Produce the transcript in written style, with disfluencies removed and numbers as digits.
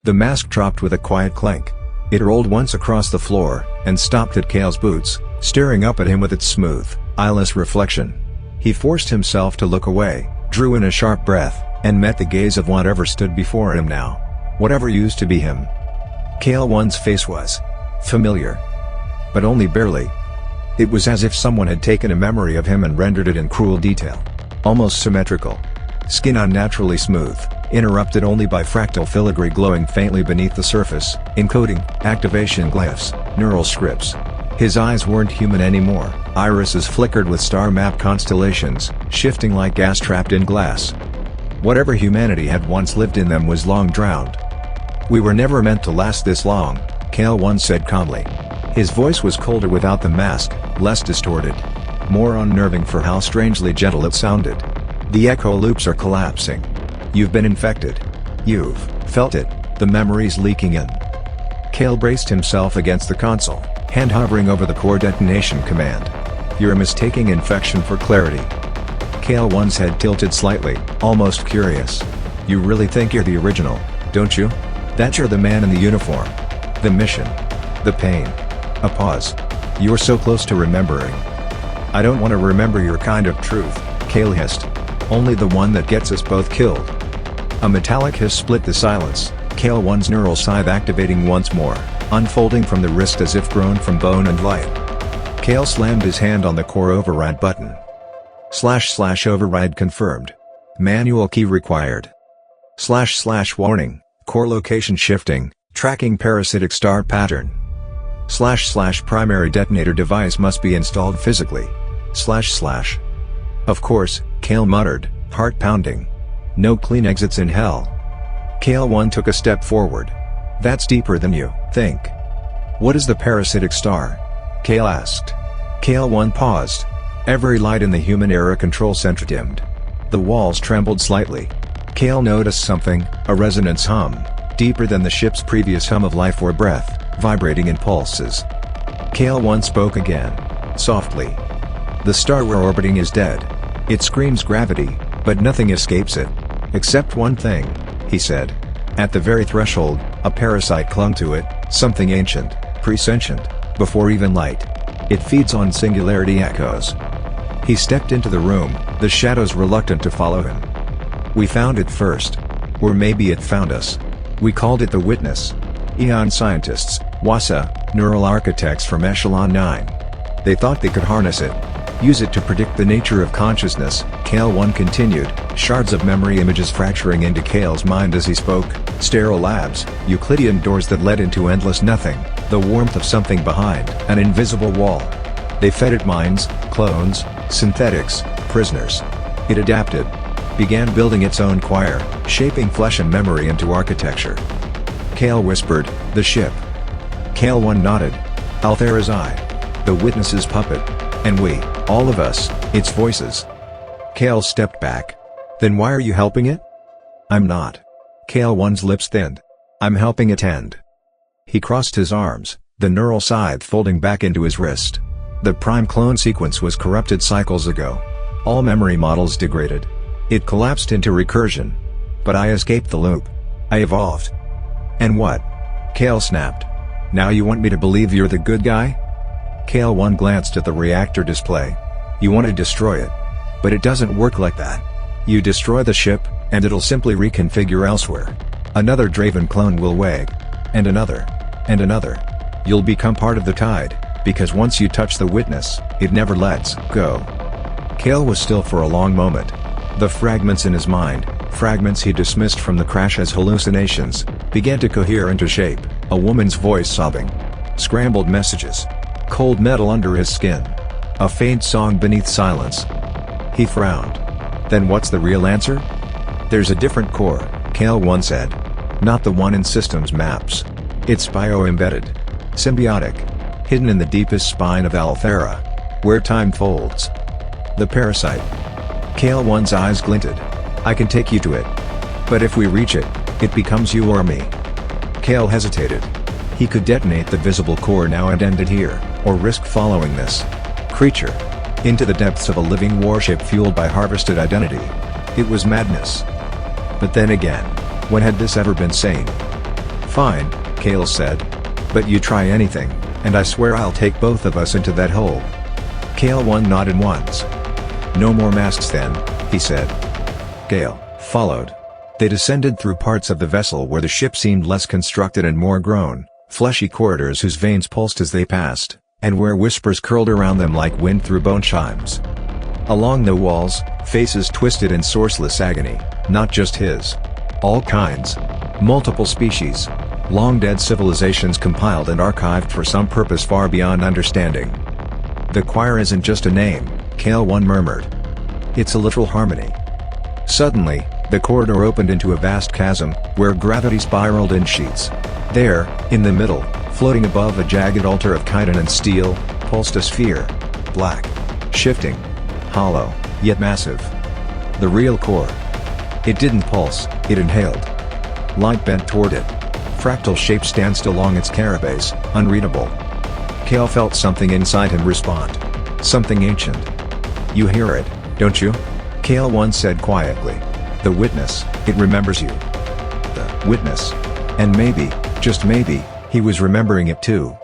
The mask dropped with a quiet clank. It rolled once across the floor, and stopped at Kale's boots, staring up at him with its smooth, eyeless reflection. He forced himself to look away, drew in a sharp breath, and met the gaze of whatever stood before him now. Whatever used to be him. Kale 1's face was familiar. But only barely. It was as if someone had taken a memory of him and rendered it in cruel detail. Almost symmetrical. Skin unnaturally smooth, interrupted only by fractal filigree glowing faintly beneath the surface, encoding, activation glyphs, neural scripts. His eyes weren't human anymore, irises flickered with star-map constellations, shifting like gas trapped in glass. Whatever humanity had once lived in them was long drowned. "We were never meant to last this long," Kale 1 said calmly. His voice was colder without the mask, less distorted. More unnerving for how strangely gentle it sounded. "The echo loops are collapsing. You've been infected. You've felt it, the memories leaking in." Kale braced himself against the console, hand hovering over the core detonation command. "You're mistaking infection for clarity." Kale 1's head tilted slightly, almost curious. "You really think you're the original, don't you? That you're the man in the uniform? The mission? The pain?" A pause. "You're so close to remembering." "I don't want to remember your kind of truth," Kale hissed. "Only the one that gets us both killed." A metallic hiss split the silence, Kale 1's neural scythe activating once more, unfolding from the wrist as if grown from bone and light. Kale slammed his hand on the core override button. / override confirmed. Manual key required. / warning, core location shifting, tracking parasitic star pattern. / primary detonator device must be installed physically. / Of course, Kale muttered, heart pounding. No clean exits in hell. Kale 1 took a step forward. "That's deeper than you think." "What is the parasitic star?" Kale asked. Kale 1 paused. Every light in the human era control center dimmed. The walls trembled slightly. Kale noticed something, a resonance hum, deeper than the ship's previous hum of life or breath, vibrating in pulses. Kale 1 spoke again, softly. "The star we're orbiting is dead. It screams gravity, but nothing escapes it. Except one thing," he said. "At the very threshold, a parasite clung to it, something ancient, presentient, before even light. It feeds on singularity echoes." He stepped into the room, the shadows reluctant to follow him. "We found it first. Or maybe it found us. We called it the Witness. Eon scientists, WASA, neural architects from Echelon 9. They thought they could harness it. Use it to predict the nature of consciousness," Kale 1 continued, shards of memory images fracturing into Kale's mind as he spoke. "Sterile labs, Euclidean doors that led into endless nothing, the warmth of something behind an invisible wall. They fed it minds, clones, synthetics, prisoners. It adapted. Began building its own choir, shaping flesh and memory into architecture." Kale whispered, "The ship." Kale 1 nodded. "Althera's eye. The Witness's puppet. And we, all of us, its voices." Kale stepped back. "Then why are you helping it?" "I'm not." Kale 1's lips thinned. "I'm helping it end." He crossed his arms, the neural scythe folding back into his wrist. "The prime clone sequence was corrupted cycles ago. All memory models degraded. It collapsed into recursion. But I escaped the loop. I evolved." "And what?" Kale snapped. "Now you want me to believe you're the good guy?" Kale 1 glanced at the reactor display. "You want to destroy it. But it doesn't work like that. You destroy the ship, and it'll simply reconfigure elsewhere. Another Draven clone will wag. And another. And another. You'll become part of the tide, because once you touch the Witness, it never lets go." Kale was still for a long moment. The fragments in his mind, fragments he dismissed from the crash as hallucinations, began to cohere into shape, a woman's voice sobbing. Scrambled messages. Cold metal under his skin. A faint song beneath silence. He frowned. "Then what's the real answer?" "There's a different core," Kale 1 said. "Not the one in systems maps. It's bio-embedded. Symbiotic. Hidden in the deepest spine of Althera. Where time folds. The parasite." Kale 1's eyes glinted. "I can take you to it. But if we reach it, it becomes you or me." Kale hesitated. He could detonate the visible core now and end it here, or risk following this creature into the depths of a living warship fueled by harvested identity. It was madness. But then again, when had this ever been sane? Fine, Kale said. But you try anything, and I swear I'll take both of us into that hole. Kale 1 nodded once. No more masks then, he said. Kale followed. They descended through parts of the vessel where the ship seemed less constructed and more grown, fleshy corridors whose veins pulsed as they passed, and where whispers curled around them like wind through bone chimes. Along the walls, faces twisted in sourceless agony, not just his. All kinds. Multiple species. Long-dead civilizations compiled and archived for some purpose far beyond understanding. The choir isn't just a name, Kale 1 murmured. It's a literal harmony. Suddenly, the corridor opened into a vast chasm, where gravity spiraled in sheets. There, in the middle, floating above a jagged altar of chitin and steel, pulsed a sphere. Black. Shifting. Hollow, yet massive. The real core. It didn't pulse, it inhaled. Light bent toward it. Fractal shapes danced along its carapace, unreadable. Kale felt something inside him respond. Something ancient. You hear it, don't you? Kale 1 said quietly. The witness, it remembers you. The witness. And maybe, just maybe, he was remembering it too.